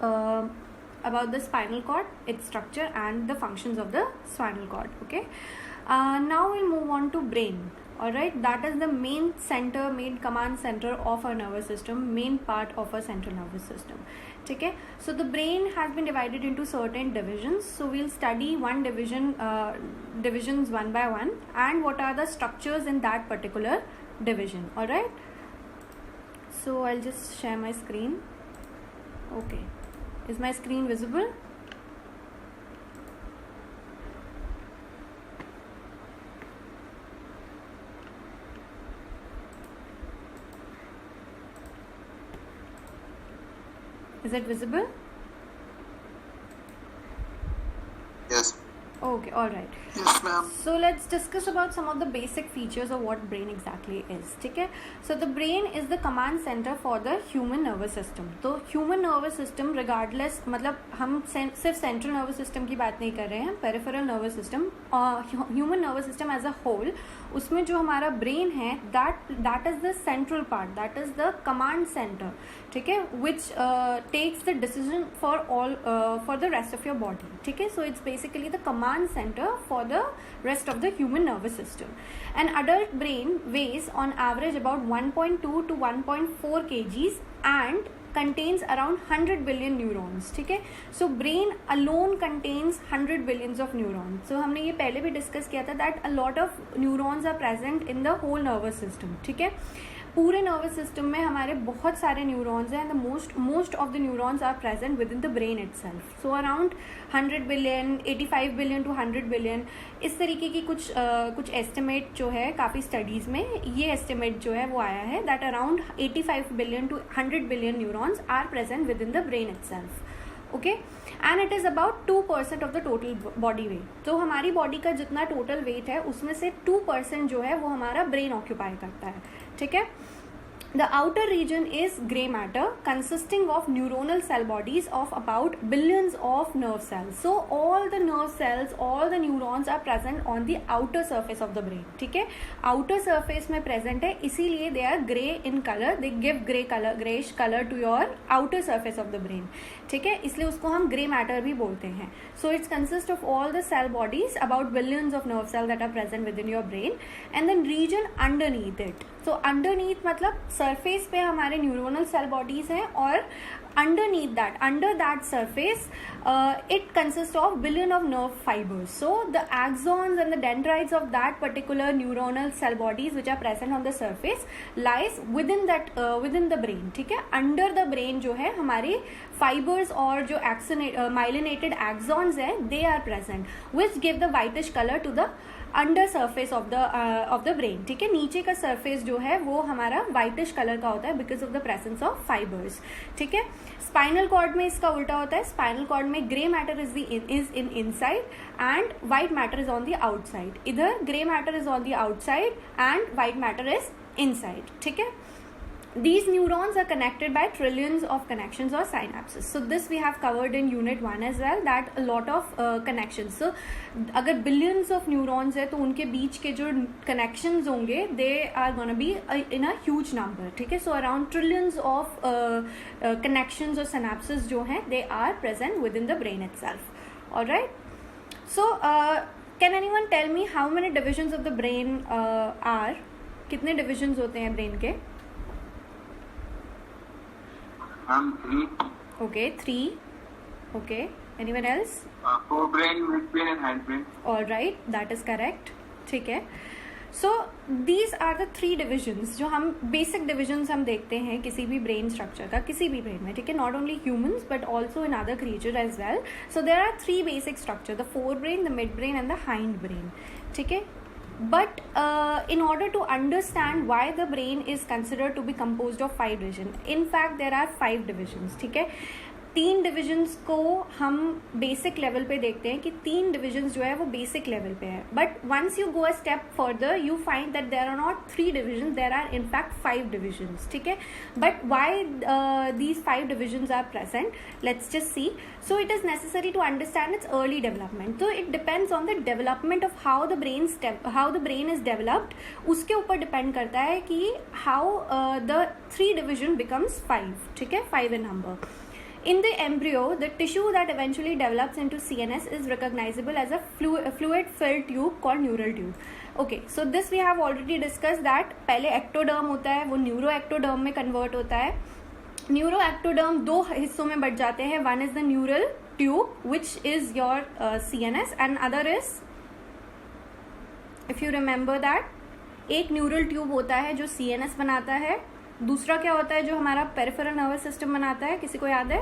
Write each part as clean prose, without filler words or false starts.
about the spinal cord, its structure and the functions of the spinal cord. Okay, now we'll move on to brain. Alright, that is the main center, main command center of our nervous system, main part of our central nervous system. Okay, so the brain has been divided into certain divisions. So we'll study one division, divisions one by one, and what are the structures in that particular division. Alright, so I'll just share my screen. Okay, is my screen visible? Is it visible? Yes. Okay, all right. Yes, ma'am. So let's discuss about some of the basic features of what brain exactly is. Okay, so the brain is the command center for the human nervous system. तो human nervous system regardless, मतलब हम सिर्फ central nervous system की बात नहीं कर रहे हैं, peripheral nervous system, human nervous system as a whole, उसमें जो हमारा brain है, that is the central part, that is the command center, ठीक है, which takes the decision for all for the rest of your body. ठीक है, so it's basically the command center for the rest of the human nervous system. An adult brain weighs on average about 1.2 to 1.4 kgs and contains around 100 billion neurons. ठीक है, so brain alone contains 100 billions of neurons. So हमने ये पहले भी discuss किया था that a lot of neurons are present in the whole nervous system. ठीक है, पूरे नर्वस सिस्टम में हमारे बहुत सारे न्यूरॉन्स हैं and the most of the neurons are present within the brain itself. So around 100 billion, 85 billion to 100 billion, इस तरीके की कुछ एस्टिमेट जो है काफ़ी स्टडीज़ में ये एस्टिमेट जो है वो आया है that around 85 billion to 100 billion neurons are present within the brain itself. Okay, and it is about 2% of the total body weight. तो हमारी बॉडी का जितना टोटल वेट है उसमें से 2% जो है वो हमारा ब्रेन ऑक्यूपाई करता है. ठीक है, the outer region is gray matter consisting of neuronal cell bodies of about billions of nerve cells. So all the nerve cells, all the neurons are present on the outer surface of the brain. ठीक है, outer surface में present है, इसीलिए they are gray in color, they give gray color, grayish color to your outer surface of the brain. ठीक है, इसलिए उसको हम gray matter भी बोलते हैं. So it consists of all the cell bodies, about billions of nerve cells that are present within your brain, and then region underneath it. So underneath मतलब surface पे हमारे neuronal cell bodies हैं और underneath that, under that surface, it consists of billion of nerve fibers. So the axons and the dendrites of that particular neuronal cell bodies which are present on the surface lies within that within the brain. ठीक है, under the brain जो है हमारे fibers और जो myelinated axons हैं they are present which give the whitish color to the under surface of the brain. ठीक है, नीचे का सरफेस जो है वो हमारा वाइटिश कलर का होता है because of the presence of fibres. ठीक है, स्पाइनल कॉर्ड में इसका उल्टा होता है. स्पाइनल कॉर्ड में grey matter is in inside and white matter is on the outside. इधर grey matter is on the outside and white matter is inside. ठीक है, these neurons are connected by trillions of connections or synapses. So this we have covered in unit 1 as well, that a lot of connections. So अगर billions of neurons है तो उनके बीच के जो connections होंगे they are gonna be in a huge number. ठीक है, so around trillions of connections or synapses जो हैं they are present within the brain itself. Alright, so can anyone tell me how many divisions of the brain are? कितने divisions होते हैं brain के? 3. Okay, 3. Okay, anyone else? Forebrain, midbrain and hindbrain. All right, that is correct. ठीक है, so these are the 3 divisions जो हम basic divisions हम देखते हैं किसी भी brain structure का, किसी भी brain में. ठीक है, not only humans but also in other creatures as well. So there are 3 basic structure: the forebrain, the midbrain and the hindbrain. ठीक है, but in order to understand why the brain is considered to be composed of 5 divisions, in fact there are 5 divisions. ठीक है, 3 divisions को हम basic level पे देखते हैं कि 3 डिविजन्स जो है वो बेसिक लेवल पे है. But once you go a step further you find that there are not 3 divisions, there are in fact 5 divisions. ठीक है, but why these 5 divisions are present, let's just see. So it is necessary to understand its early development. तो it depends on the development of how the brain is developed. उसके ऊपर depend करता है कि how the 3 division becomes 5. ठीक है, 5 इन number. In the embryo, the tissue that eventually develops into CNS is recognizable as a fluid-filled tube called neural tube. Okay, so this we have already discussed that पहले ectoderm होता है, वो neuroectoderm में convert होता है. Neuroectoderm दो हिस्सों में बढ़ जाते हैं. One is the neural tube, which is your CNS, and other is, if you remember that, एक न्यूरल ट्यूब होता है जो CNS बनाता है. दूसरा क्या होता है जो हमारा पेरिफेरल नर्वस सिस्टम बनाता है, किसी को याद है?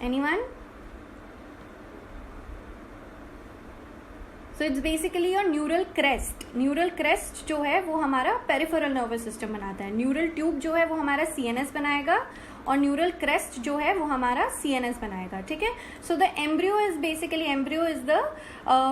Anyone? So it's basically your neural crest. Neural crest जो है वो हमारा पेरिफेरल नर्वस सिस्टम बनाता है. न्यूरल ट्यूब जो है वो हमारा CNS बनाएगा और न्यूरल क्रेस्ट जो है वो हमारा CNS बनाएगा. ठीक है. So the embryo is basically, embryo is the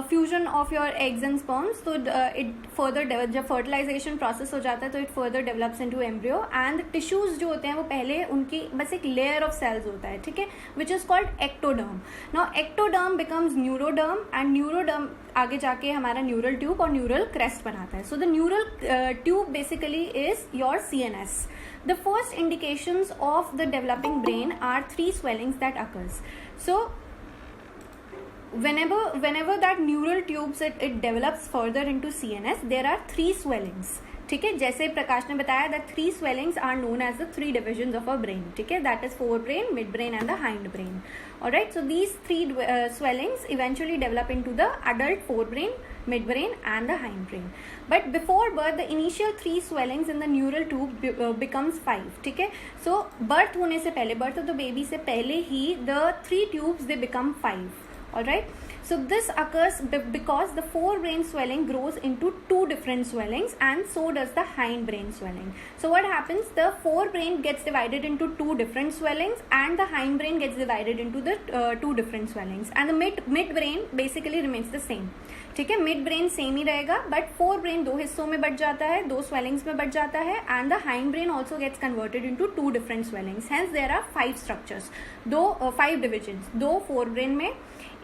fusion of your eggs and sperms. तो इट फर्दर, जब फर्टिलाइजेशन प्रोसेस हो जाता है तो it further develops into embryo. And tissues जो होते हैं वो पहले उनकी बस एक लेयर ऑफ सेल्स होता है. ठीक है, which is called ectoderm. Now ectoderm becomes neuroderm and neuroderm आगे जाके हमारा न्यूरल ट्यूब और न्यूरल क्रेस्ट बनाता है. So the neural tube basically is your CNS. The first indications of the developing brain are 3 swellings that occurs. So whenever that neural tubes it develops further into CNS, there are 3 swellings. ठीक है, जैसे प्रकाश ने बताया that 3 swellings are known as the 3 divisions of a brain. ठीक है, that is forebrain, midbrain and the hindbrain. Alright, so these 3 swellings eventually develop into the adult forebrain, midbrain and the hindbrain. But before birth, the initial 3 swellings in the neural tube becomes 5. ठीक है, so birth होने से पहले, birth of the baby से पहले ही the 3 tubes they become 5. Alright, so this occurs because the forebrain swelling grows into 2 different swellings and so does the hindbrain swelling. So what happens, the forebrain gets divided into 2 different swellings and the hindbrain gets divided into the 2 different swellings, and the midbrain basically remains the same. ठीक है, mid brain same ही रहेगा, but fore brain 2 हिस्सों में बढ़ जाता है, 2 swellings में बढ़ जाता है, and the hind brain also gets converted into 2 different swellings. Hence there are 5 structures, 5 divisions, 2 fore brain में,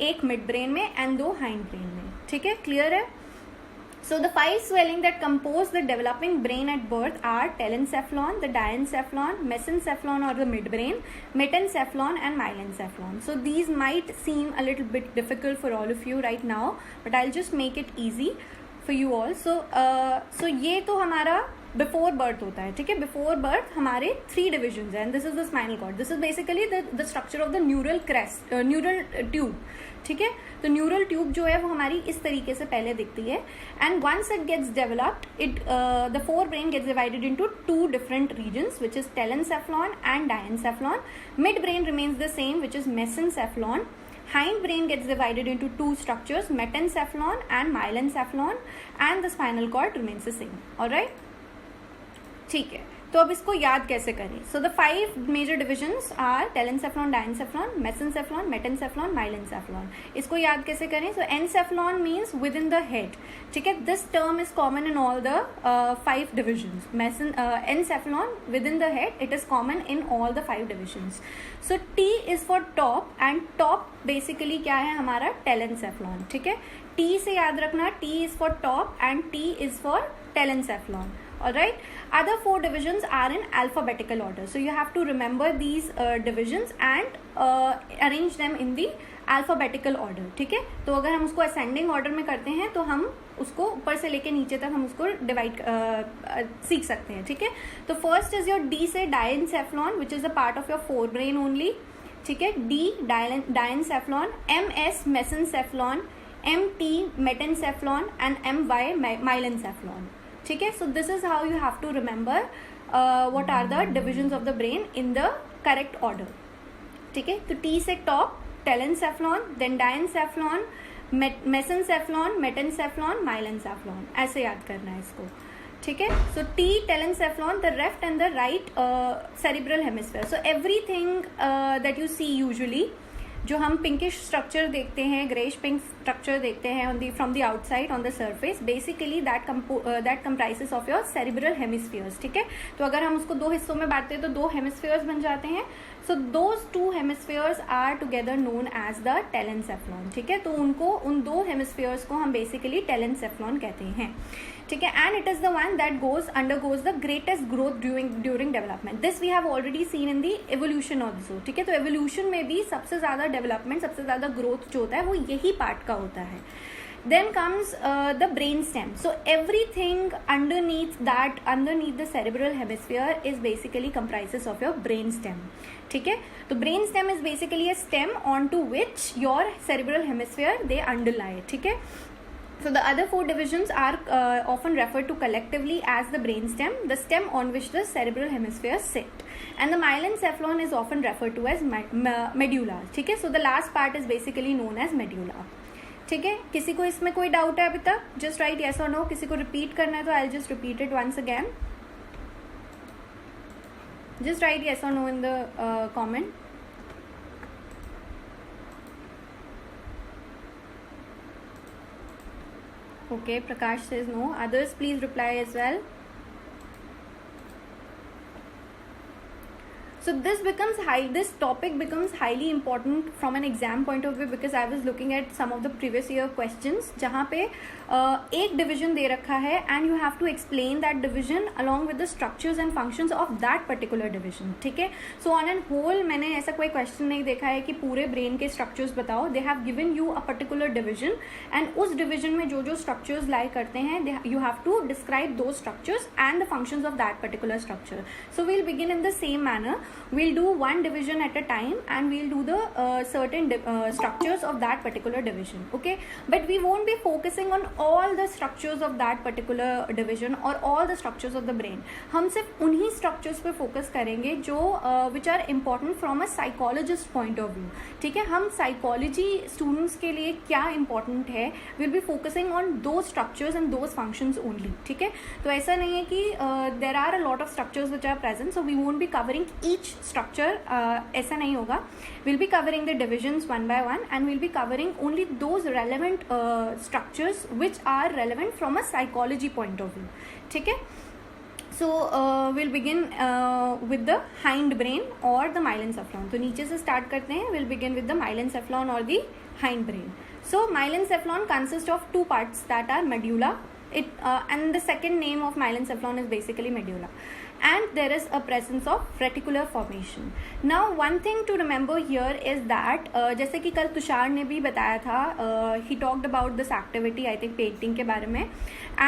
1 मिड ब्रेन में एंड 2 हाइंड ब्रेन में. ठीक है, क्लियर है? So the 5 swelling that compose the developing brain at birth are telencephalon, the diencephalon, mesencephalon or the midbrain, metencephalon and myelencephalon. So these might seem a little bit difficult for all of you right now, but I'll just make it easy for you all. So ये तो हमारा before birth होता है. ठीक है, before birth हमारे 3 divisions हैं, and this is the spinal cord. This is basically the structure of the neural crest, neural tube. ठीक है, तो न्यूरल ट्यूब जो है वो हमारी इस तरीके से पहले दिखती है, and once it gets developed, the fore brain gets divided into 2 different regions, which is telencephalon and diencephalon. Mid brain remains the same, which is mesencephalon. Hind brain gets divided into 2 structures, metencephalon and myelencephalon, and the spinal cord remains the same. Alright? ठीक है, तो अब इसको याद कैसे करें? So the 5 major divisions are telencephalon, diencephalon, mesencephalon, metencephalon, myelencephalon. इसको याद कैसे करें? सो encephalon means within the head. ठीक है, this term is common in all the 5 divisions. encephalon within the head, it is common in all the 5 divisions. So T is for top, and top basically क्या है हमारा? telencephalon. ठीक है, T से याद रखना, T is for top and T is for telencephalon. Alright, other 4 divisions are in alphabetical order, so you have to remember these divisions and arrange them in the alphabetical order. ठीक है, तो अगर हम उसको ascending order में करते हैं तो हम उसको ऊपर से लेके नीचे तक हम उसको डिवाइड सीख सकते हैं. ठीक है, तो फर्स्ट इज योर D से diencephalon, which is a part of your forebrain only. ठीक है, D diencephalon, MS mesencephalon, MT metencephalon and MY myelencephalon. ठीक है, so this is how you have to remember what are the divisions of the brain in the correct order. ठीक है, तो T से top telencephalon, then diencephalon, mesencephalon, metencephalon, myelencephalon, ऐसे याद करना है इसको. ठीक है, सो T telencephalon, the left and the right cerebral hemisphere. So everything that you see usually, जो हम पिंकिश स्ट्रक्चर देखते हैं, ग्रेश पिंक स्ट्रक्चर देखते हैं from the outside on the surface, basically that comprises of your cerebral hemispheres, ठीक है। तो अगर हम उसको 2 हिस्सों में बांटते हैं तो 2 हेमिस्फीयर्स बन जाते हैं। So those 2 hemispheres are together known as the telencephalon, ठीक है। तो उन 2 हेमिस्फीयर्स को हम बेसिकली टेलेंसेफ्लॉन कहते हैं, ठीक है। And it is the one that undergoes the greatest growth during development. This we have already seen in the evolution also, ठीक है। तो एवोल्यूशन में भी सबसे ज्यादा डेवलपमेंट, सबसे ज्यादा ग्रोथ जो होता है वो यही पार्ट का होता है। Then comes the brain stem. So everything underneath the cerebral hemisphere is basically comprises of your brain stem, ठीक है। तो brain stem is basically a stem onto which your cerebral hemisphere they underlie, ठीक है। So the other 4 divisions are often referred to collectively as the brain stem, the stem on which the cerebral hemisphere sit, and the myelencephalon is often referred to as medulla, ठीक है। So the last part is basically known as medulla, ठीक है। किसी को इसमें कोई doubt है अभी तक? जस्ट राइट यस और नो। किसी को रिपीट करना है तो I just repeat it once again. Just write yes और no in the comment. Okay, Prakash says no. Others please reply as well. So this topic becomes highly important from an exam point of view because I was looking at some of the previous year questions जहाँ पे एक division दे रखा है and you have to explain that division along with the structures and functions of that particular division, ठीक है। So on and whole मैंने ऐसा कोई question नहीं देखा है कि पूरे brain के structures बताओ। They have given you a particular division and उस division में जो structures lie करते हैं you have to describe those structures and the functions of that particular structure. So we'll begin in the same manner. We'll do one division at a time and we'll do the certain structures of that particular division, okay। But we won't be focusing on all the structures of that particular division or all the structures of the brain. हम सिर्फ उन्हीं structures पे focus करेंगे जो which are important from a psychologist point of view, ठीक है। हम psychology students के लिए क्या important है, we'll be focusing on those structures and those functions only, ठीक है। तो ऐसा नहीं है कि there are a lot of structures which are present, so we won't be covering each structure, ऐसा नहीं होगा। we'll be covering the divisions one by one and we'll be covering only those relevant structures which are relevant from a psychology point of view, ठीक है। So we'll begin with the hind brain or the myelencephalon. तो नीचे से start करते हैं। we'll begin with the myelencephalon or the hind brain. So myelencephalon consists of 2 parts that are medulla, and the second name of myelencephalon is basically medulla, and there is a presence of reticular formation. Now one thing to remember here is that जैसे कि कल तुषार ने भी बताया था, he talked about this activity, I think painting के बारे में,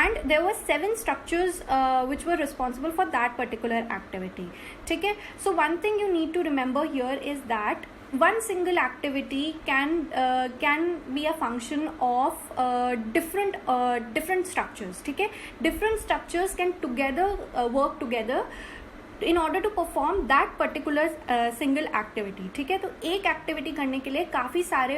and there were 7 structures which were responsible for that particular activity, ठीक है। So one thing you need to remember here is that one single activity can be a function of different structures, ठीक है। different structures can together work together in order to perform that particular single activity, ठीक है। तो एक activity करने के लिए काफ़ी सारे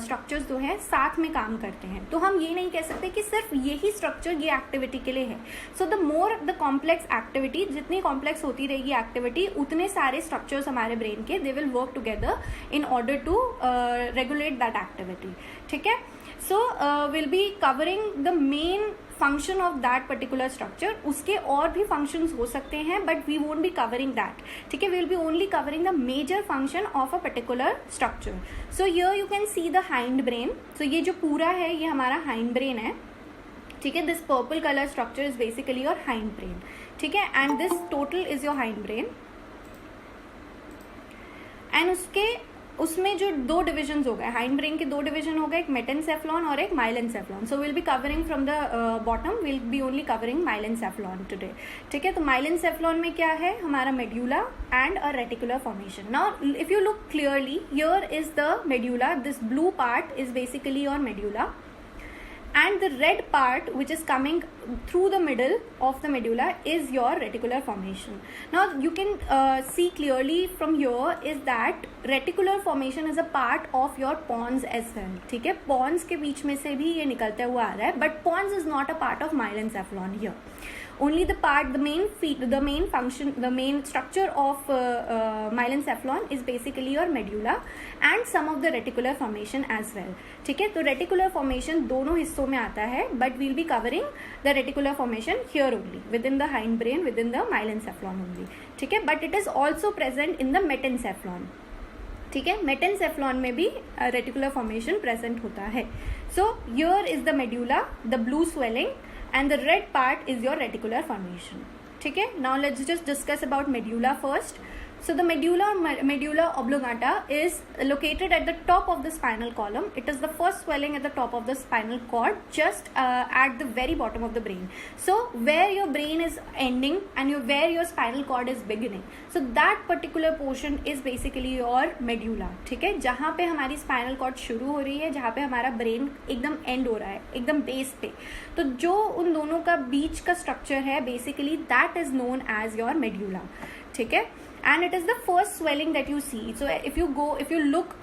स्ट्रक्चर्स जो हैं साथ में काम करते हैं। तो हम ये नहीं कह सकते कि सिर्फ यही स्ट्रक्चर ये एक्टिविटी के लिए है। So the more the complex activity, जितनी कॉम्प्लेक्स होती रहेगी एक्टिविटी, उतने सारे स्ट्रक्चर्स हमारे ब्रेन के they will work together in order to regulate that activity, ठीक है। So will be covering the main function of that particular structure. उसके और भी फंक्शंस हो सकते हैं but we won't be covering that, ठीक है। We will be only covering the major function of a particular structure. So here you can see the hind brain. So ये जो पूरा है ये हमारा हाइंड ब्रेन है, ठीक है। This purple colour structure is basically your hind brain, ठीक है। And this total is your hind brain. And उसमें जो 2 डिविजन्स हो गए, हाइंड ब्रेन के 2 डिवीजन हो गए, एक मेटेनसेफ्लॉन और एक myelencephalon. So will be covering from the bottom, will be only covering myelencephalon today, ठीक है। तो माइलेनसेफ्लॉन में क्या है, हमारा medulla and a reticular formation. Now if you look clearly, here is the medulla, this blue part is basically your medulla, and the red part which is coming through the middle of the medulla is your reticular formation. Now you can see clearly from here is that reticular formation is a part of your pons as well, ठीक है। pons के बीच में से भी ये निकलता हुआ आ रहा है, but pons is not a part of myelencephalon here, only the part, the main function, the main structure of myelencephalon is basically your medulla and some of the reticular formation as well. ठीक है, तो reticular formation दोनों हिस्सों में आता है, but we'll be covering the reticular formation here only, within the hindbrain, within the myelencephalon only. ठीक है, but it is also present in the metencephalon. ठीक है, मेटेनसेफ्लॉन में भी रेटिकुलर फॉर्मेशन प्रेजेंट होता है. So here is the medulla, the blue swelling, and the red part is your reticular formation. ठीक है, now let's just discuss about medulla first. So the medulla oblongata is located at the top of the spinal column. It is the first swelling at the top of the spinal cord, just at the very bottom of the brain. So where your brain is ending and where your spinal cord is beginning, so that particular portion is basically your medulla. ठीक है, जहाँ पे हमारी spinal cord शुरू हो रही है, जहाँ पे हमारा brain एकदम end हो रहा है, एकदम base पे, तो जो उन दोनों का बीच का structure है, basically that is known as your medulla. ठीक है, and it is the first swelling that you see. So if you look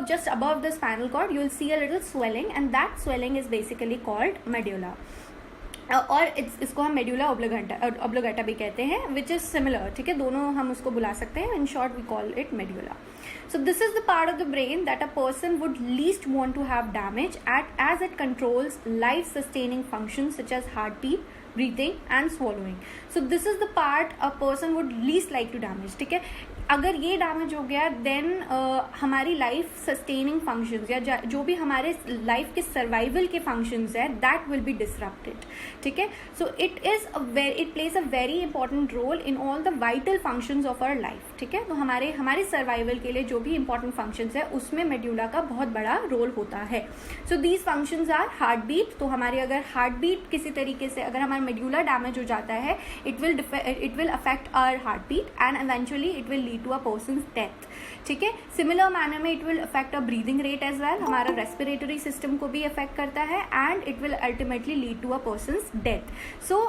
just above the spinal cord, you will see a little swelling, and that swelling is basically called medulla. और इसको हम medulla ओब्लोगाटा भी कहते हैं, which is similar. ठीक है, दोनों हम उसको बुला सकते हैं. In short we call it medulla. So this is the part of the brain that a person would least want to have damage as it controls life sustaining functions such as heartbeat, breathing and swallowing. So this is the part a person would least like to damage. ठीक है, अगर ये damage हो गया then हमारी life sustaining functions या जो भी हमारे लाइफ के सर्वाइवल के फंक्शंस है दैट विल बी डिसरप्टेड. ठीक है, so it plays a very important role in all the vital functions of our life. ठीक है, तो हमारे सर्वाइवल के लिए जो भी इंपॉर्टेंट फंक्शंस है उसमें मेड्यूला का बहुत बड़ा रोल होता है. So these functions are heart beat. तो हमारी अगर हार्ट बीट किसी तरीके से अगर हमारा मेड्यूला डैमेज हो जाता है, it will affect our heart beat and eventually it will to a person's death. ठीक है, सिमिलर मैनर में it will affect a breathing rate as well, हमारा रेस्पिरेटरी सिस्टम को भी अफेक्ट करता है and it will ultimately lead to a person's death. सो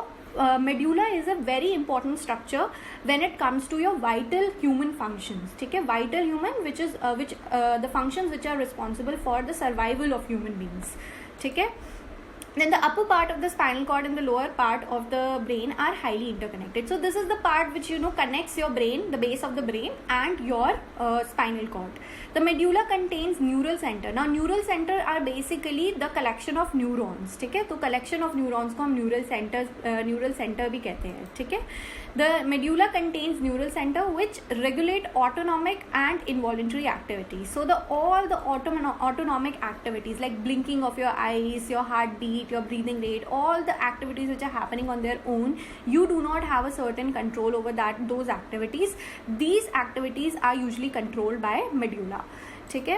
medulla is a very important structure when it comes to your vital human functions. ठीक है, vital human which the functions which are responsible for the survival of human beings. ठीक है, then the upper part of the spinal cord and the lower part of the brain are highly interconnected. So this is the part which connects your brain, the base of the brain, and your spinal cord. The medulla contains neural center. Now neural center are basically the collection of neurons. ठीक है, तो collection of neurons को हम neural center भी कहते हैं. ठीक है, the medulla contains neural center which regulate autonomic and involuntary activities. So all the autonomic activities like blinking of your eyes, your heartbeat, your breathing rate, all the activities which are happening on their own, you do not have a certain control over those activities. These activities are usually controlled by medulla. ठीक है,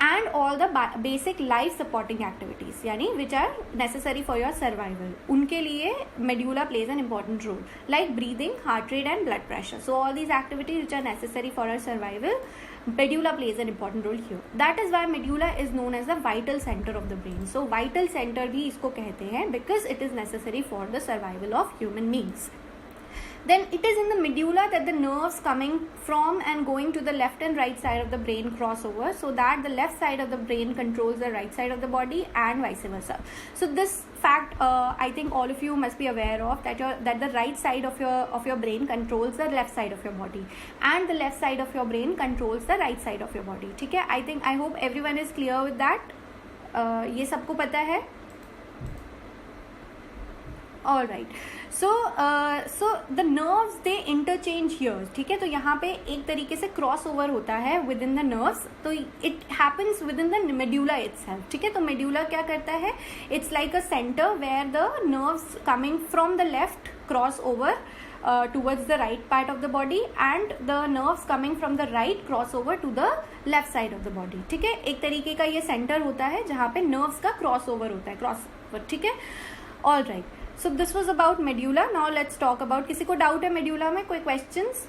and all the basic life supporting activities यानी which are necessary for your survival, उनके लिए medulla plays an important role like breathing, heart rate and blood pressure. So all these activities which are necessary for our survival, medulla plays an important role here. That is why medulla is known as the vital center of the brain. So vital center भी इसको कहते हैं because it is necessary for the survival of human beings. Then it is in the medulla that the nerves coming from and going to the left and right side of the brain cross over, so that the left side of the brain controls the right side of the body and vice versa. So this fact I think all of you must be aware of, that the right side of your brain controls the left side of your body and the left side of your brain controls the right side of your body. ठीक है, I hope everyone is clear with that. ये सबको पता है? All right. So the nerves they interchange here. ठीक है, तो यहाँ पे एक तरीके से क्रॉस ओवर होता है within the nerves. तो it happens within the medulla itself. ठीक है, तो medulla क्या करता है? It's like a center where the nerves coming from the left cross over towards the right part of the body and the nerves coming from the right cross over to the left side of the body. ठीक है, एक तरीके का ये centre होता है जहाँ पे nerves का क्रॉस ओवर होता है, ठीक है. All right. So this was about medulla. Now let's talk about, किसी को डाउट है medulla में, कोई questions?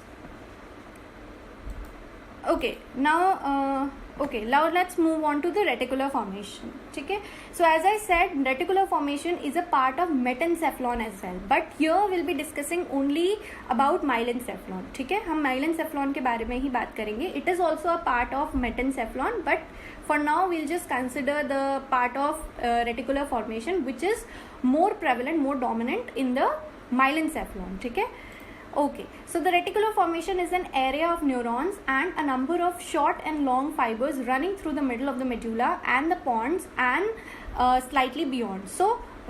Okay, now let's move on to the reticular formation. ठीक है, so as I said, reticular formation is a part of metencephalon as well, but here we'll be discussing only about myelencephalon. ठीक है, हम myelencephalon के बारे में ही बात करेंगे. It is also a part of metencephalon, but for now we'll just consider the part of reticular formation which is more prevalent, more dominant in the माइलेनसेफ्लॉन, ठीक है. Okay, so the reticular formation is an area of neurons and a number of short and long fibers running through the middle of the medulla and the pons and slightly beyond. So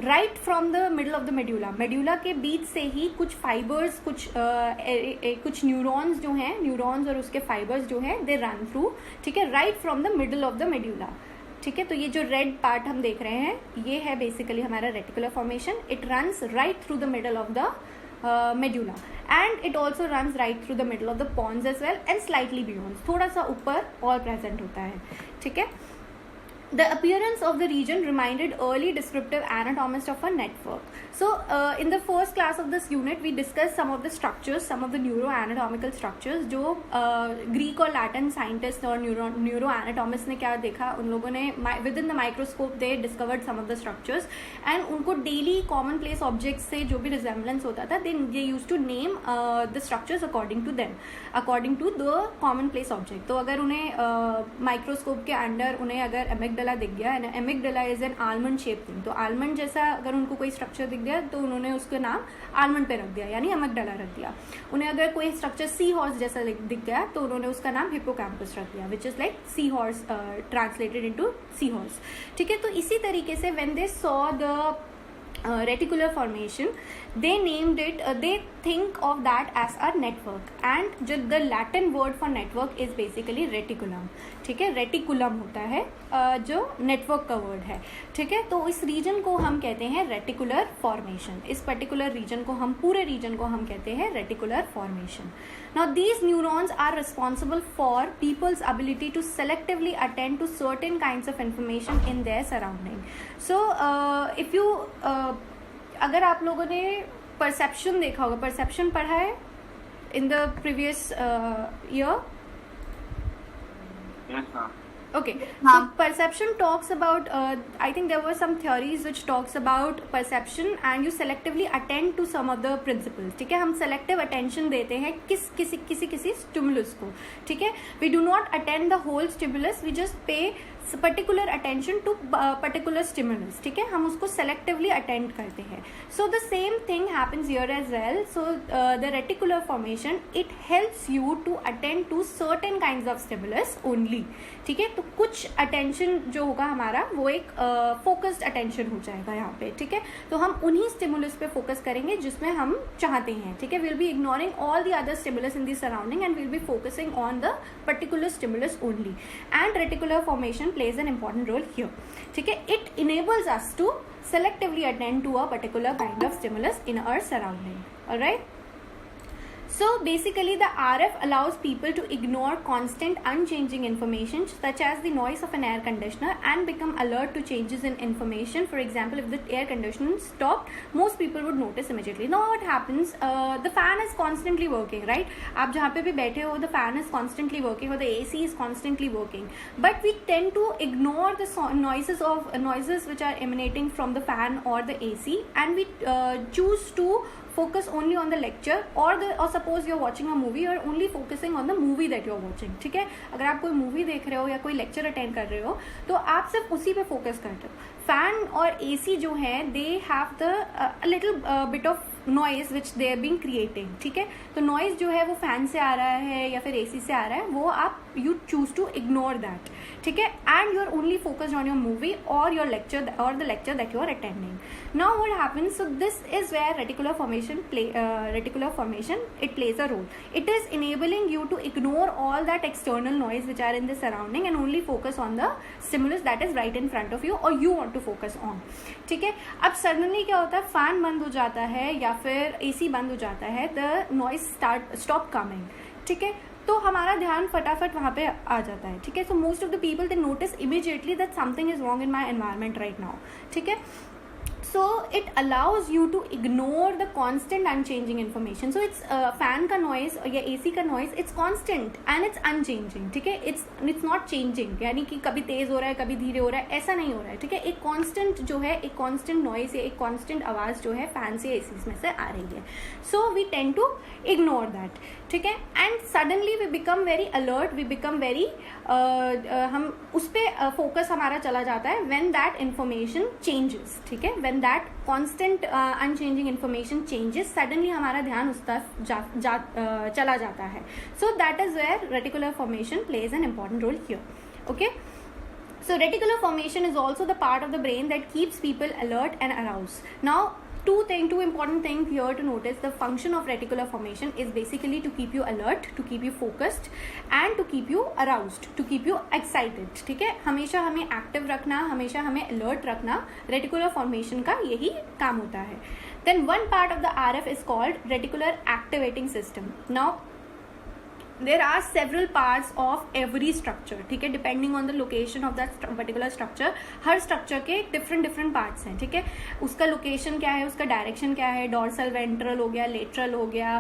right from the middle of the medulla के बीच से ही कुछ fibers, कुछ neurons जो हैं, neurons और उसके fibers जो हैं, they run through, ठीक है, right from the middle of the medulla. ठीक है, तो ये जो रेड पार्ट हम देख रहे हैं, ये है बेसिकली हमारा reticular formation. It runs right through the middle of the medulla and it also runs right through the middle of the pons as well and slightly beyond, थोड़ा सा ऊपर और present होता है, ठीक है. The appearance of the region reminded early descriptive anatomists of a network. So, in the first class of this unit, we discussed some of the structures, some of the neuroanatomical structures. जो Greek और Latin scientists और neuroanatomists ने क्या देखा, उन लोगों ने within the microscope they discovered some of the structures and उनको daily commonplace objects से जो भी resemblance होता था, they used to name the structures according to them, according to the commonplace object. तो अगर उन्हें microscope के अंदर उन्हें अगर एमिगडाला दिख गया, amygdala is an almond shape thing, तो आलमंड जैसा अगर उनको कोई स्ट्रक्चर दिख गया तो उन्होंने उसका नाम आलमंड पे रख दिया, यानी एमिगडाला रख दिया. उन्हें अगर कोई स्ट्रक्चर सी हॉर्स जैसा दिख गया तो उन्होंने उसका नाम हिप्पोकैम्पस रख दिया, which is like sea horse translated into sea horse, ठीक है. तो इसी तरीके से when they saw the reticular formation, they named it, they think of that as a network and the Latin word for network is basically reticulum, ठीक है. Reticulum होता है जो नेटवर्क का वर्ड है, ठीक है. तो इस रीजन को हम कहते हैं रेटिकुलर फॉर्मेशन. इस पर्टिकुलर रीजन को हम, पूरे रीजन को हम कहते हैं reticular formation. Now these neurons are responsible for people's ability to selectively attend to certain kinds of information in their surrounding. So if you अगर आप लोगों ने perception देखा होगा, perception पढ़ा है in the previous year? Yes, ma'am. Okay, so perception talks about, I think there were some theories which talks about perception and you selectively attend to some of the principles, ठीक है. हम selective attention देते हैं किसी stimulus को, ठीक है. We do not attend the whole stimulus, we just pay particular attention to particular stimulus, ठीक है. हम उसको selectively attend करते हैं. So the same thing happens here as well. So the reticular formation, it helps you to attend to certain kinds of stimulus only, ठीक है. तो कुछ attention जो होगा हमारा वो एक focused attention हो जाएगा यहाँ पे, ठीक है. तो हम उन्हीं stimulus पे focus करेंगे जिसमें हम चाहते हैं, ठीक है. We'll be ignoring all the other stimulus in the surrounding and we'll be focusing on the particular stimulus only. And reticular formation plays an important role here, ठीक है. It enables us to selectively attend to a particular kind of stimulus in our surrounding. All right. So basically the RF allows people to ignore constant unchanging information such as the noise of an air conditioner and become alert to changes in information. For example, if the air conditioner stopped, most people would notice immediately. Now what happens, the fan is constantly working, right? आप जहाँ पे भी बैठे हो, the fan is constantly working or the AC is constantly working, but we tend to ignore the noises which are emanating from the fan or the AC and we choose to focus only on the lecture or suppose you're watching a movie, you're only focusing on the movie that you're watching, ठीक है. अगर आप कोई movie देख रहे हो या कोई लेक्चर अटेंड कर रहे हो तो आप सिर्फ उसी पे फोकस करते हो. फैन और एसी जो है they have the little bit of noise which they are being creating, ठीक है. तो नॉइज जो है वो फैन से आ रहा है या फिर एसी से आ रहा है, वो आप you choose to ignore that, ठीक है. And you are only focused on your movie और योर लेक्चर और the lecture that you are attending. Now what happens, so this is where reticular formation it plays a role. It is enabling you to ignore all that external noise which are in the surrounding and only focus on the stimulus that is right in front of you or you want to focus on, ठीक है. अब suddenly क्या होता है, fan बंद हो जाता है या फिर एसी बंद हो जाता है, द नॉइज स्टॉप कमिंग, ठीक है. तो हमारा ध्यान फटाफट वहाँ पे आ जाता है, ठीक है. So most of the people they notice immediately that something is wrong in my environment right now, ठीक है. So it allows you to ignore the constant unchanging information. So it's fan का noise या AC का noise, it's constant and it's unchanging, ठीक है. It's not changing, यानी कि कभी तेज हो रहा है कभी धीरे हो रहा है, ऐसा नहीं हो रहा है, ठीक है. एक constant जो है, एक constant noise या एक constant आवाज़ जो है फैन से AC में से आ रही है. So we tend to ignore that, ठीक है. And suddenly we become very alert, we become very हम उस पर फोकस हमारा चला जाता है when that information changes, ठीक है. When that constant unchanging information changes, suddenly हमारा ध्यान उस तरफ चला जाता है. So that is where reticular formation plays an important role here. Okay, so reticular formation is also the part of the brain that keeps people alert and aroused. Now two important things here to notice. The function of reticular formation is basically to keep you alert, to keep you focused and to keep you aroused, to keep you excited. ठीक है, हमेशा हमें active रखना, हमेशा हमें alert रखना, reticular formation का यही काम होता है. Then one part of the RF is called reticular activating system. Now there are several parts of every structure. ठीक है, depending on the location of that particular structure. Her structure के different parts हैं. ठीक है, उसका location क्या है, उसका डायरेक्शन क्या है, डॉर्सल वेंट्रल हो गया, लेटरल हो गया.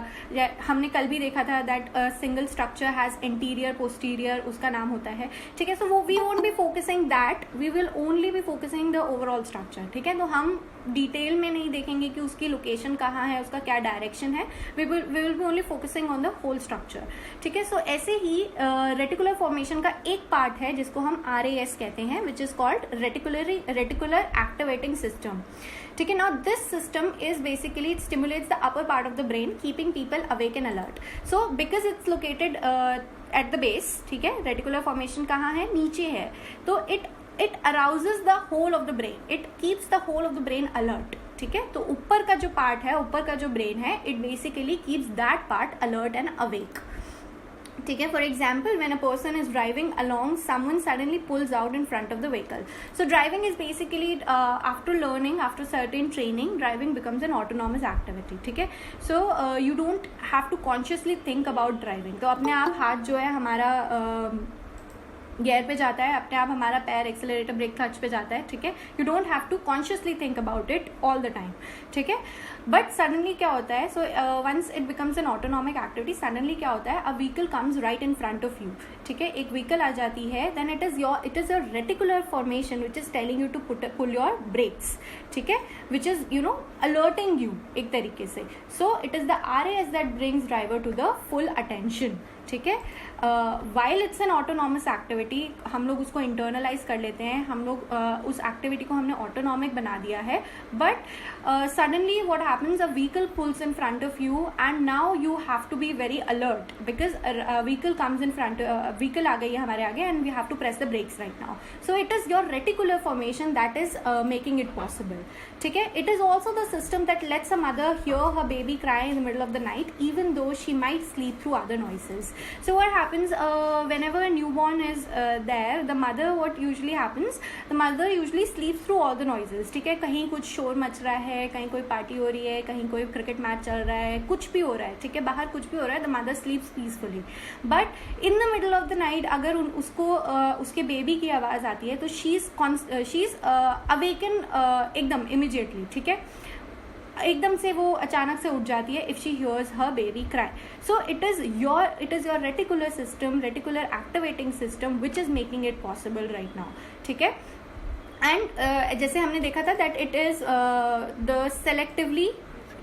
हमने कल भी देखा था that single structure has anterior posterior, उसका नाम होता है. ठीक है, सो वो we won't be focusing that, we will only be focusing the overall structure. ठीक है, तो हम डिटेल में नहीं देखेंगे कि उसकी लोकेशन कहाँ है, उसका क्या डायरेक्शन है. We will be only focusing on the whole structure. ठीक है, सो ऐसे ही रेटिकुलर फॉर्मेशन का एक पार्ट है जिसको हम RAS कहते हैं, विच is called reticular activating system. ठीक है, now this system is basically it stimulates the upper part of the brain, keeping people awake and alert. So because it's located at the base. ठीक है, reticular formation कहाँ है, नीचे है, तो it arouses the whole of the brain, it keeps the whole of the brain alert. ठीक है, तो ऊपर का जो पार्ट है, ऊपर का जो ब्रेन है, it basically keeps that part alert and awake. ठीक है, for example when a person is driving along, someone suddenly pulls out in front of the vehicle. So driving is basically after learning, after certain training, driving becomes an autonomous activity. ठीक है, so you don't have to consciously think about driving. तो अपने आप हाथ जो है हमारा gear पे जाता है, अपने आप हमारा पैर एक्सेलरेटर ब्रेक क्लच पे जाता है. ठीक है, you don't have to consciously think about it all the time. ठीक है, बट सडनली क्या होता है, so once it becomes an autonomic activity, suddenly क्या होता है, a vehicle comes right in front of you. ठीक है, एक व्हीकल आ जाती है, then it is your reticular formation which is telling you to pull your brakes. ठीक है, विच इज अलर्टिंग यू एक तरीके से. So it is the RAS that brings driver to the full attention. ठीक है, while it's an autonomous activity, हम लोग उसको इंटरनलाइज कर लेते हैं, हम लोग उस एक्टिविटी को हमने ऑटोनॉमिक बना दिया है. But suddenly what happens, a vehicle pulls in front of you and now you have to be very alert because vehicle comes in front, vehicle आ गई है हमारे आगे and we have to press the brakes right now. So it is your reticular formation that is making it possible. ठीक है, it is also the system that lets a mother hear her baby cry in the middle of the night even though she might sleep through other noises. So what happens whenever a newborn is there, the mother, what usually happens, the mother usually sleeps through all the noises. ठीक है, कहीं कुछ शोर much रहा है, कहीं कोई party हो रही है, कहीं कोई क्रिकेट मैच चल रहा है, कुछ भी हो रहा है. ठीक है, बाहर कुछ भी हो रहा है, the mother sleeps peacefully. But in the middle of the night अगर उसको उसके बेबी की आवाज़ आती है तो she is awaken एकदम immediately. ठीक है, एकदम से वो अचानक से उठ जाती है if she hears her baby cry. So it is your reticular system, reticular activating system which is making it possible right now. ठीक है, एंड जैसे हमने देखा था that it is the selectively,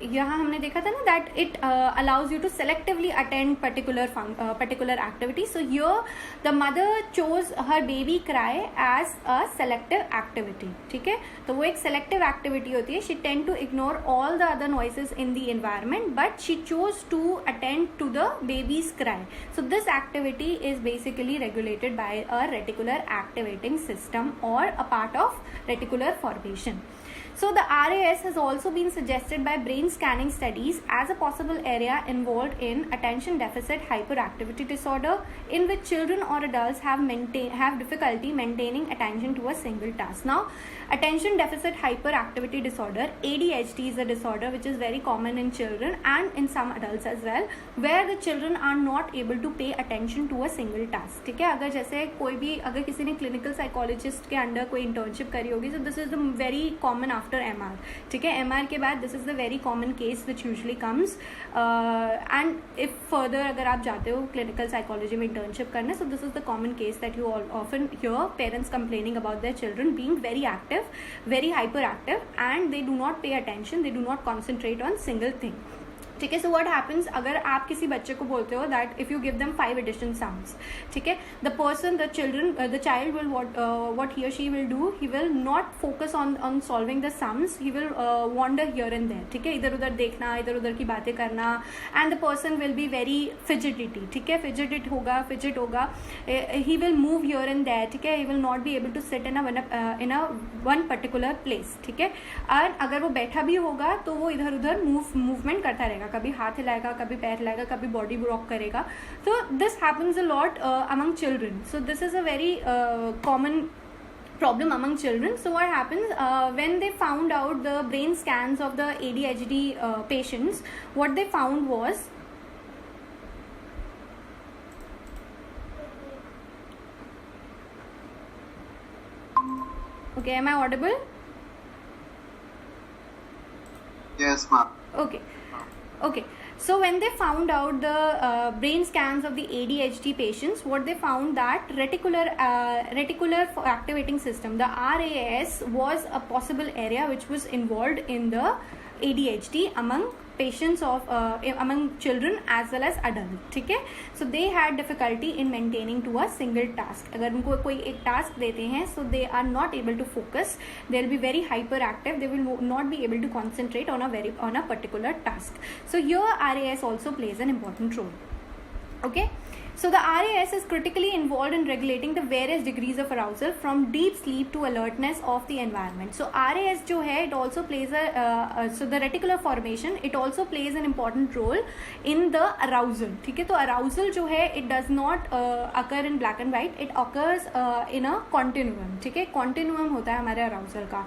यहाँ हमने देखा था ना that it allows you to selectively attend particular activity. So here the mother chose her baby cry as a selective activity. ठीक है, तो वो एक सेलेक्टिव एक्टिविटी होती है. She tend to ignore all the other noises in the environment but she chose to attend to the baby's cry. So this activity is basically regulated by a reticular activating system और a part of reticular formation. So the RAS has also been suggested by brain scanning studies as a possible area involved in attention deficit hyperactivity disorder, in which children or adults have difficulty maintaining attention to a single task. Now, attention deficit hyperactivity disorder (ADHD) is a disorder which is very common in children and in some adults as well, where the children are not able to pay attention to a single task. ठीक है, अगर जैसे कोई भी अगर किसी ने clinical psychologist के अंडर कोई इंटर्नशिप करी होगी, so this is the very common after MR. ठीक है, MR के बाद this is the very common case which usually comes and if further अगर आप जाते हो क्लिनिकल साइकोलॉजी में इंटर्नशिप करने, so this is the common case that you often hear parents complaining about their children being very active, very hyperactive and they do not pay attention, they do not concentrate on single thing. ठीक है. So what happens, अगर आप किसी बच्चे को बोलते हो that if you give them 5 addition sums, ठीक है, the child will what he or she will do, he will not focus on solving the sums, he will wander here and there, ठीक है, इधर उधर देखना, इधर उधर की बातें करना, and the person will be very fidgety, ठीक है, फिजिट होगा, he will move here and there, ठीक है, he will not be able to sit in a one particular place, ठीक है. और अगर वो बैठा भी होगा तो वो इधर उधर मूवमेंट करता रहेगा, कभी हाथ हिलाएगा, कभी पैर हिलाएगा, कभी बॉडी रॉक करेगा. तो this happens a lot among children. So this is a very common problem among children. So what happens when they found out the brain scans of the ADHD patients, what they found was okay, am I audible? Yes, ma'am. Okay. So when they found out the brain scans of the ADHD patients, what they found that reticular activating system, the RAS, was a possible area which was involved in the ADHD among patients of among children as well as adults, ठीक है. So they had difficulty in maintaining to a single task. अगर उनको कोई एक task देते हैं, so they are not able to focus, they will be very hyperactive, they will not be able to concentrate on a particular task. So here RAS also plays an important role. Okay. So the RAS is critically involved in regulating the various degrees of arousal from deep sleep to alertness of the environment. So RAS जो है, it also plays so the reticular formation, it also plays an important role in the arousal, ठीक है. तो arousal जो है, it does not occur in black and white, it occurs in a continuum, ठीक है. continuum होता है हमारे arousal का.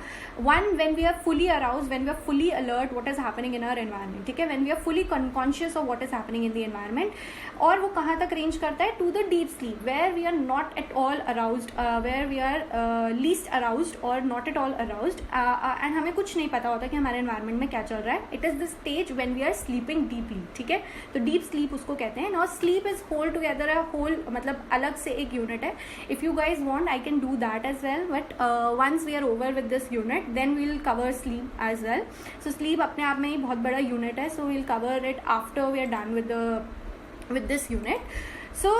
One, when we are fully aroused, when we are fully alert what is happening in our environment, ठीक है, when we are fully conscious of what is happening in the environment, और वो कहाँ तक रेंज करता है, to the deep sleep, where we are not at all aroused, where we are least aroused और not at all aroused, and हमें कुछ नहीं पता होता कि हमारे एनवायरनमेंट में क्या चल रहा है. It is the stage when we are sleeping deeply, ठीक है. तो डीप स्लीप उसको कहते हैं. Now sleep is whole together a whole, मतलब अलग से एक यूनिट है. If you guys want I can do that as well, but once we are over with this unit then we will cover sleep as well. So sleep अपने आप में ही बहुत बड़ा यूनिट है, so we will cover it after we are done with this unit. So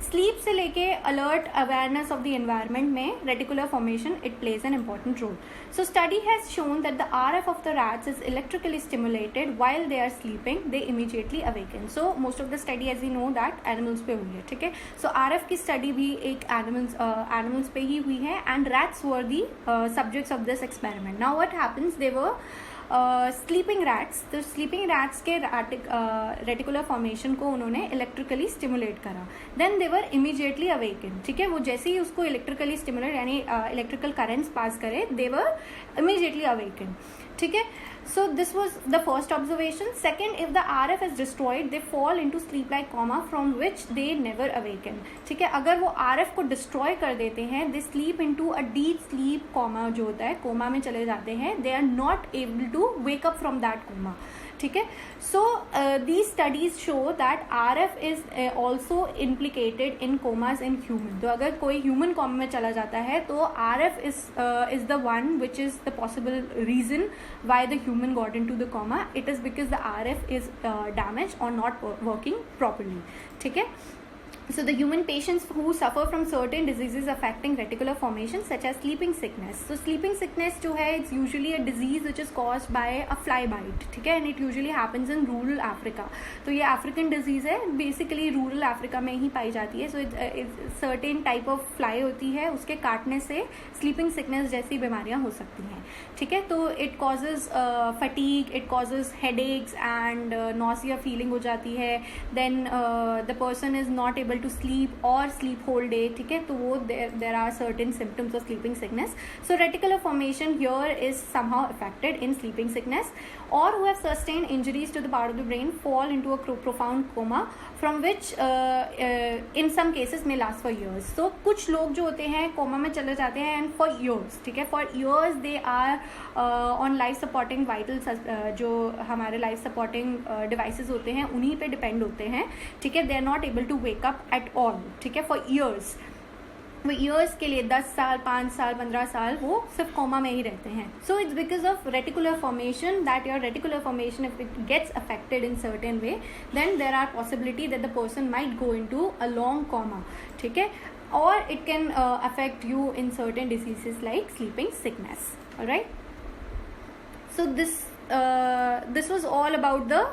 sleep से लेके alert awareness of the environment में reticular formation it plays an important role. So study has shown that the RF of the rats is electrically stimulated while they are sleeping, they immediately awaken. So most of the study as we know that animals पे हुई है, ठीक है. So RF की study भी एक animals पे ही हुई है, and rats were the subjects of this experiment. Now what happens, they were sleeping rats. तो स्लीपिंग रैट्स के रेटिकुलर फॉर्मेशन को उन्होंने इलेक्ट्रिकली स्टिमुलेट करा. Then they were immediately awaken, ठीक है. वो जैसे ही उसको इलेक्ट्रिकली स्टिमुलेट यानी इलेक्ट्रिकल करेंट्स पास करे, दे वर इमीडिएटली अवेकन, ठीक है. So this was the first observation. Second, if the RF is destroyed, they fall into sleep-like coma from which they never awaken. ठीक है, अगर वो RF को destroy कर देते हैं, they sleep into a deep sleep coma जो होता है, कोमा में चले जाते हैं. They are not able to wake up from that coma. ठीक है. So these studies show that RF is also implicated in comas in human. तो अगर कोई human coma में चला जाता है तो RF is the one which is the possible reason why the human got into the coma. It is because the RF is damaged or not working properly. ठीक है. So the human patients who suffer from certain diseases affecting reticular formation such as sleeping sickness. So sleeping sickness जो है, it's usually a disease which is caused by a fly bite, ठीक है, and it usually happens in rural Africa. तो ये African disease है, basically rural Africa में ही पाई जाती है. So it's certain type of fly होती है, उसके काटने से sleeping sickness जैसी बीमारियाँ हो सकती हैं, ठीक है. तो it causes fatigue, it causes headaches and nausea feeling हो जाती है. Then the person is not able to sleep or sleep whole day, ठीक है. तो वो there are certain symptoms of sleeping sickness. So reticular formation here is somehow affected in sleeping sickness, or who have sustained injuries to the part of the brain fall into a profound coma from which in some cases may last for years. So कुछ लोग जो होते हैं coma में चले जाते हैं and for years, ठीक है, for years they are on life supporting vitals, जो हमारे life supporting devices होते हैं उन्हीं पे depend होते हैं, ठीक है. they are not able to wake up at all, ठीक है, for years. वो ईयर्स के लिए 10 साल, 5 साल, 15 साल वो सिर्फ कोमा में ही रहते हैं. So it's because of reticular formation that your reticular formation if it gets affected in certain way then there are possibility that the person might go into a long coma. ठीक है, और it can affect you in certain diseases like sleeping sickness. Alright, so this was all about the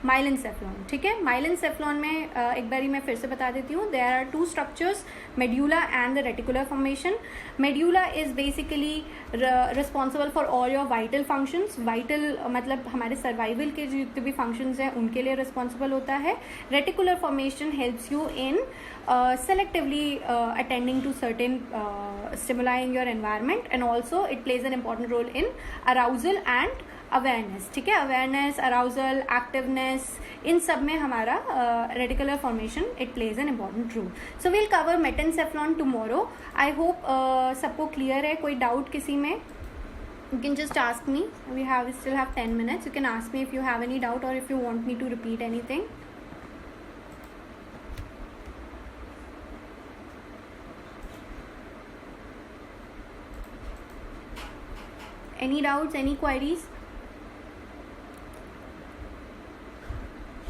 myelencephalon. ठीक है, माइलेनसेफ्लॉन में एक बारी मैं फिर से बता देती हूँ. There are two structures, medulla and the reticular formation. Medulla is basically responsible for all your vital functions. Vital मतलब हमारे सर्वाइवल के जितने भी फंक्शंस हैं उनके लिए रिस्पॉन्सिबल होता है. Reticular formation helps you in selectively attending to certain stimuli in your environment, and also it plays an important role in arousal and awareness. ठीक है, अवेयरनेस, अराउजल, एक्टिवनेस, इन सब में हमारा reticular formation it plays an important role. So we'll cover metencephalon tomorrow. I hope सबको clear है. कोई doubt किसी में? You can just ask me. We still have 10 minutes. You can ask me if you have any doubt or if you want me to repeat anything. Any doubts, any queries?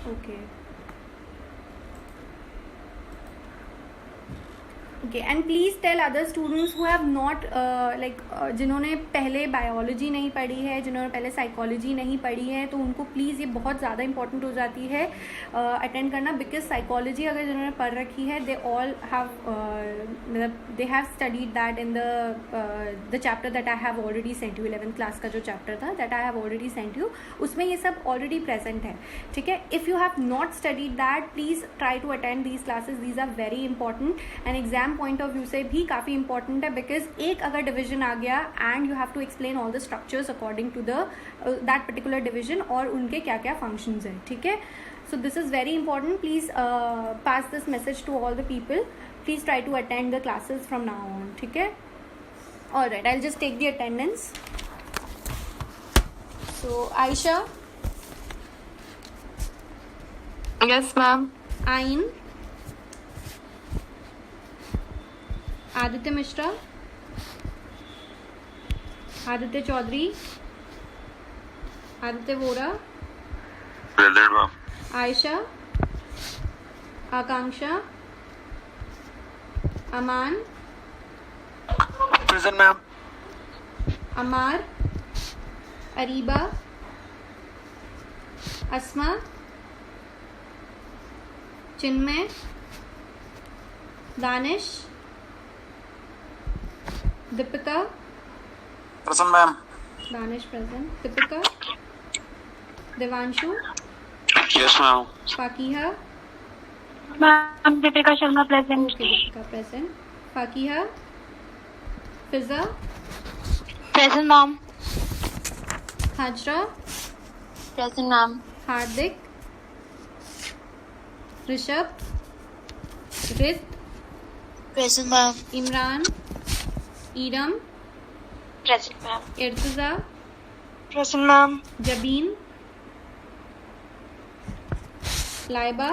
Okay. Okay, and please tell other students who have not जिन्होंने पहले biology नहीं पढ़ी है, जिन्होंने पहले psychology नहीं पढ़ी है, तो उनको प्लीज़ ये बहुत ज़्यादा इंपॉर्टेंट हो जाती है अटेंड करना. बिकॉज साइकोलॉजी अगर जिन्होंने पढ़ रखी है दे ऑल हैव मतलब they have studied that in the chapter that I have already sent you. 11th class का जो चैप्टर था that I have already sent you, उसमें ये सब ऑलरेडी प्रेजेंट है. ठीक है, if you have not studied that please try to attend these classes. These are very important and exam point of view से भी काफ़ी इंपॉर्टेंट है. बिकॉज एक अगर डिवीजन आ गया and you have to explain all the structures according to that particular division और उनके क्या क्या फंक्शंस हैं. ठीक है, so this is very important. Please pass this message to all the people. Please try to attend the classes from now on. ठीक है, alright, I will just take the attendance. So Ayesha. Yes, ma'am. आइन. Aditya Mishra. Aditya Chaudhary. Aditya Vora. Present, ma'am. Ayesha. आकांक्षा. Aman. Present, ma'am. Amar. Areeba. Asma. Chinmay. Danish. Deepika. Present, ma'am. Danish present. Deepika. Devanshu. Yes, ma'am. Fakiha. Ma'am, Deepika Sharma present. Okay, Deepika present. Fakiha. Fiza. Present, ma'am. Hajra. Present, ma'am. Hardik. Rishabh. Rit. Present, ma'am. Imran. Iram. Present, ma'am. Irtaza. Present, ma'am. Jabeen. Laiba.